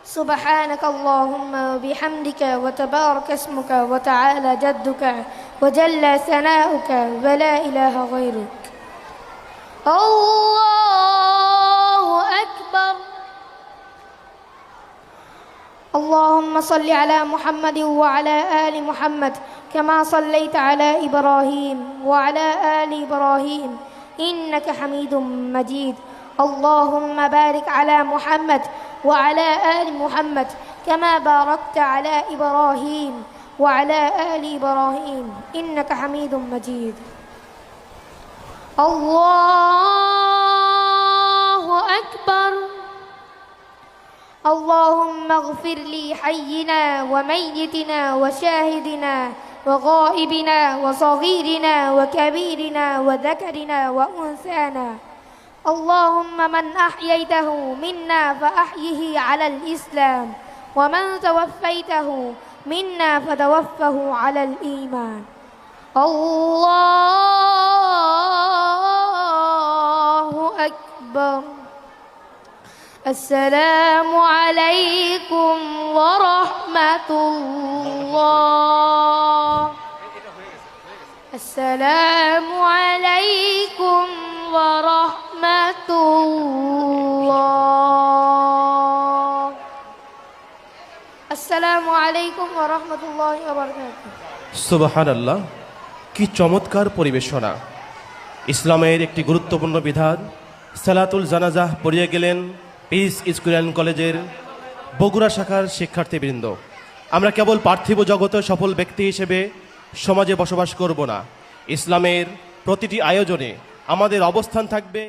سبحانك اللهم وبحمدك وتبارك اسمك وتعالى جدك وجل ثناؤك ولا إله غيرك. الله أكبر. اللهم صل على محمد وعلى آل محمد كما صليت على إبراهيم وعلى آل إبراهيم إنك حميد مجيد. اللهم بارك على محمد وعلى آل محمد كما باركت على إبراهيم وعلى آل إبراهيم إنك حميد مجيد. الله أكبر. اللهم اغفر لي حينا وميتنا وشاهدنا وغائبنا وصغيرنا وكبيرنا وذكرنا وأنثانا. اللهم من أحييته منا فأحيه على الإسلام ومن توفيته منا فتوفه على الإيمان. الله أكبر. السلام عليكم ورحمة الله. السلام عليكم ورحمة الله. السلام عليكم ورحمة الله وبركاته. সুবহানাল্লাহ, কি চমৎকার পরিবেশনা! ইসলামের একটি গুরুত্বপূর্ণ বিধান সালাতুল জানাজাহ পড়িয়ে গেলেন পিস স্কুল অ্যান্ড কলেজের বগুড়া শাখার শিক্ষার্থীবৃন্দ। আমরা কেবল পার্থিব জগতে সফল ব্যক্তি হিসেবে সমাজে বসবাস করব না, ইসলামের প্রতিটি আয়োজনে আমাদের অবস্থান থাকবে